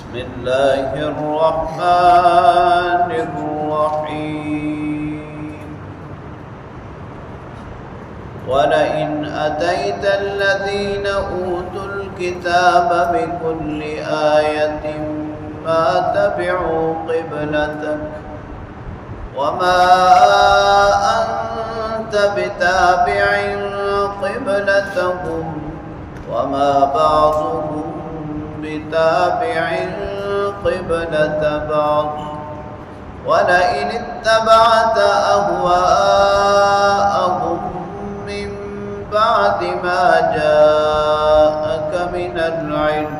بسم الله الرحمن الرحيم ولئن أتيت الذين أوتوا الكتاب بكل آية ما تبعوا قبلتك وما أنت بتابع قبلتهم وما بعضهم بتابع قبلة بعض ولئن اتبعت أهواءهم من بعد ما جاءك من العلم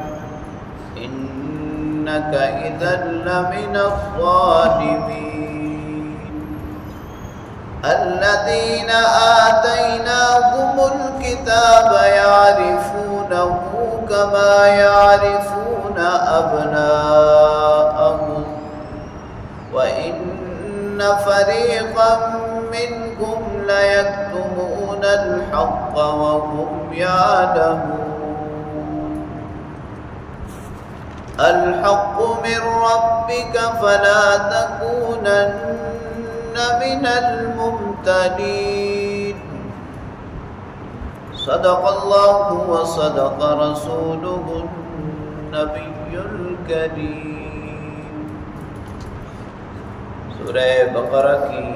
إنك إذا لمن الظالمين الذين آتيناهم الكتاب يعرفونه كما يعرفون أبناءهم وإن فريقا منهم ليكتمون الحق وهم يعلمون الحق من ربك فلا تكونن من الممتدين صدق الله وصدق رسوله النبي الكريم۔ سورہ بقرہ کی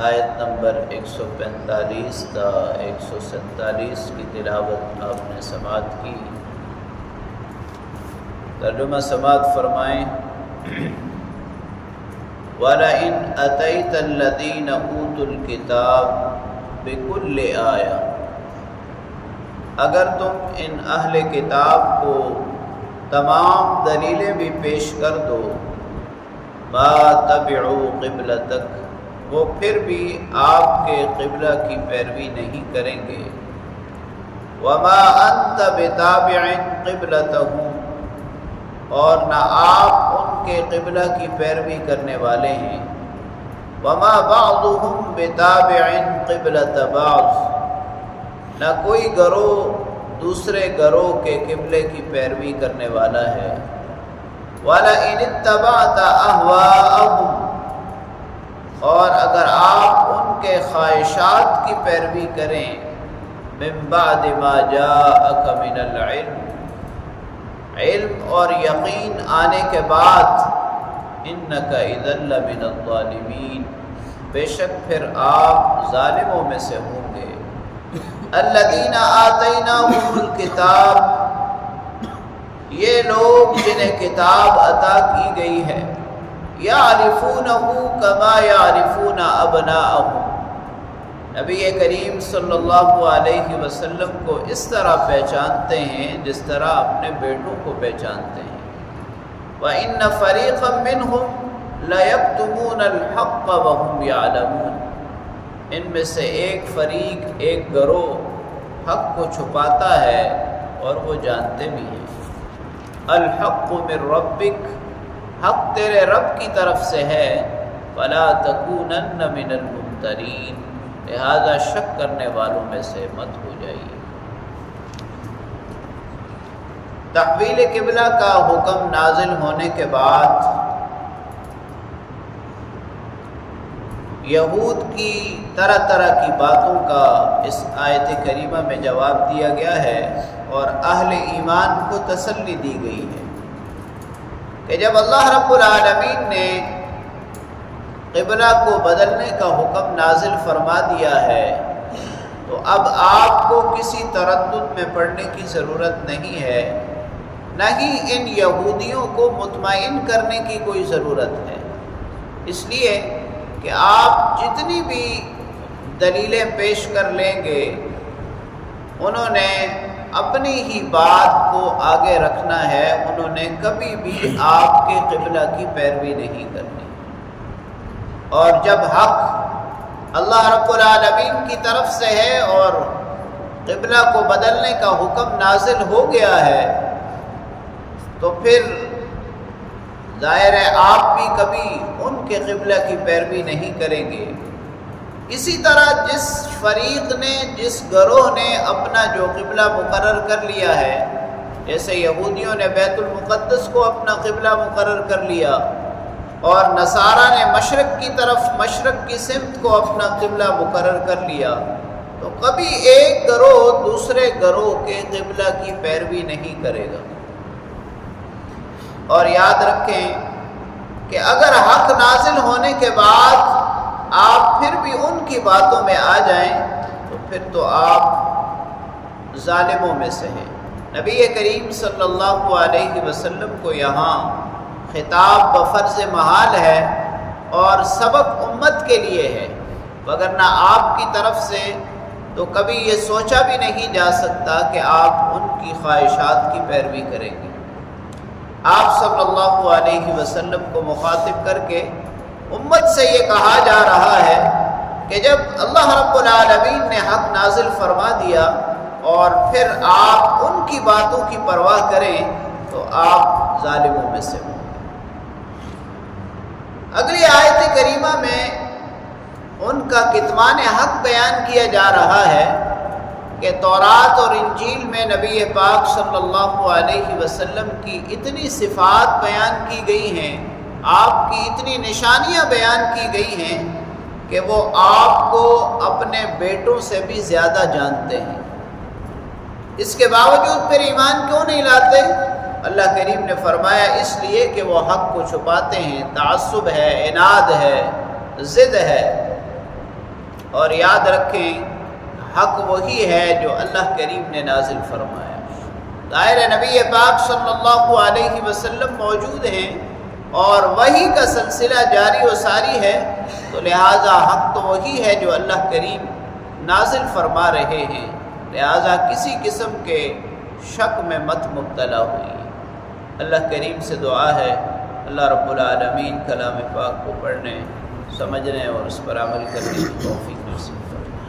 آیت نمبر 145 تا 147 کی تلاوت آپ نے سماعت کی۔ ترجمہ سماعت فرمائیں۔ وَلَئِنْ أَتَيْتَ الَّذِينَ أُوتُوا الْكِتَابَ بِكُلِّ آیَةٍ، اگر تم ان اہل کتاب کو تمام دلیلیں بھی پیش کر دو، مَا تَبِعُوا قِبْلَتَكَ، وہ پھر بھی آپ کے قبلہ کی پیروی نہیں کریں گے، وَمَا أَنْتَ بِتَابِعٍ قِبْلَتَهُمْ، اور نہ آپ ان کے قبلہ کی پیروی کرنے والے ہیں، وَمَا بَعْضُهُمْ بِتَابِعٍ قِبْلَةَ بَعْضٍ، نہ کوئی گروہ دوسرے گروہ کے قبلے کی پیروی کرنے والا ہے، وَلَئِنِ اتَّبَعْتَ أَهْوَاءَهُمْ، اور اگر آپ ان کے خواہشات کی پیروی کریں، مِن بَعْدِ مَا جَاءَكَ مِنَ الْعِلْمِ، علم اور یقین آنے کے بعد، اِنَّكَ إِذًا لَمِنَ الظَّالِمِينَ، بے شک پھر آپ ظالموں میں سے ہوں گے۔ الَّذِينَ آتَيْنَاهُمُ الْكِتَابَ، یہ لوگ جنہیں کتاب عطا کی گئی ہے، يَعْرِفُونَهُ كَمَا يَعْرِفُونَ أَبْنَاءَهُمْ، نبی کریم صلی اللہ علیہ وسلم کو اس طرح پہچانتے ہیں جس طرح اپنے بیٹوں کو پہچانتے ہیں۔ وَإِنَّ فَرِيقًا مِّنْهُمْ لَيَكْتُمُونَ الْحَقَّ وَهُمْ يَعْلَمُونَ، ان میں سے ایک فریق، ایک گروہ حق کو چھپاتا ہے اور وہ جانتے بھی ہیں۔ الحق من ربک، حق تیرے رب کی طرف سے ہے، فلا تکونن من الممترین، لہذا شک کرنے والوں میں سے مت ہو جائیے۔ تحویل قبلہ کا حکم نازل ہونے کے بعد یہود کی طرح طرح کی باتوں کا اس آیت کریمہ میں جواب دیا گیا ہے، اور اہل ایمان کو تسلی دی گئی ہے کہ جب اللہ رب العالمین نے قبلہ کو بدلنے کا حکم نازل فرما دیا ہے تو اب آپ کو کسی تردد میں پڑنے کی ضرورت نہیں ہے، نہ ہی ان یہودیوں کو مطمئن کرنے کی کوئی ضرورت ہے، اس لیے کہ آپ جتنی بھی دلیلیں پیش کر لیں گے انہوں نے اپنی ہی بات کو آگے رکھنا ہے، انہوں نے کبھی بھی آپ کے قبلہ کی پیروی نہیں کرنی۔ اور جب حق اللہ رب العالمین کی طرف سے ہے اور قبلہ کو بدلنے کا حکم نازل ہو گیا ہے تو پھر ظاہر ہے آپ بھی کبھی ان کے قبلہ کی پیروی نہیں کریں گے۔ اسی طرح جس فریق نے، جس گروہ نے اپنا جو قبلہ مقرر کر لیا ہے، جیسے یہودیوں نے بیت المقدس کو اپنا قبلہ مقرر کر لیا اور نصارہ نے مشرق کی طرف، مشرق کی سمت کو اپنا قبلہ مقرر کر لیا، تو کبھی ایک گروہ دوسرے گروہ کے قبلہ کی پیروی نہیں کرے گا۔ اور یاد رکھیں کہ اگر حق نازل ہونے کے بعد آپ پھر بھی ان کی باتوں میں آ جائیں تو پھر تو آپ ظالموں میں سے ہیں۔ نبی کریم صلی اللہ علیہ وسلم کو یہاں خطاب بفرض محال ہے اور سبق امت کے لیے ہے، وگرنہ آپ کی طرف سے تو کبھی یہ سوچا بھی نہیں جا سکتا کہ آپ ان کی خواہشات کی پیروی کریں گے۔ آپ صلی اللہ علیہ وسلم کو مخاطب کر کے امت سے یہ کہا جا رہا ہے کہ جب اللہ رب العالمین نے حق نازل فرما دیا اور پھر آپ ان کی باتوں کی پرواہ کریں تو آپ ظالموں میں سے ہوں۔ اگلی آیت کریمہ میں ان کا کتمان حق بیان کیا جا رہا ہے کہ تورات اور انجیل میں نبی پاک صلی اللہ علیہ وسلم کی اتنی صفات بیان کی گئی ہیں، آپ کی اتنی نشانیاں بیان کی گئی ہیں کہ وہ آپ کو اپنے بیٹوں سے بھی زیادہ جانتے ہیں۔ اس کے باوجود پھر ایمان کیوں نہیں لاتے؟ اللہ کریم نے فرمایا اس لیے کہ وہ حق کو چھپاتے ہیں، تعصب ہے، عناد ہے، ضد ہے۔ اور یاد رکھیں حق وہی ہے جو اللہ کریم نے نازل فرمایا۔ ظاہر نبی پاک صلی اللہ علیہ وسلم موجود ہیں اور وحی کا سلسلہ جاری و ساری ہے، تو لہٰذا حق تو وہی ہے جو اللہ کریم نازل فرما رہے ہیں، لہٰذا کسی قسم کے شک میں مت مبتلا ہوئی۔ اللہ کریم سے دعا ہے اللہ رب العالمین کلام پاک کو پڑھنے، سمجھنے اور اس پر عمل کرنے کی توفیق نصیب فرمائے۔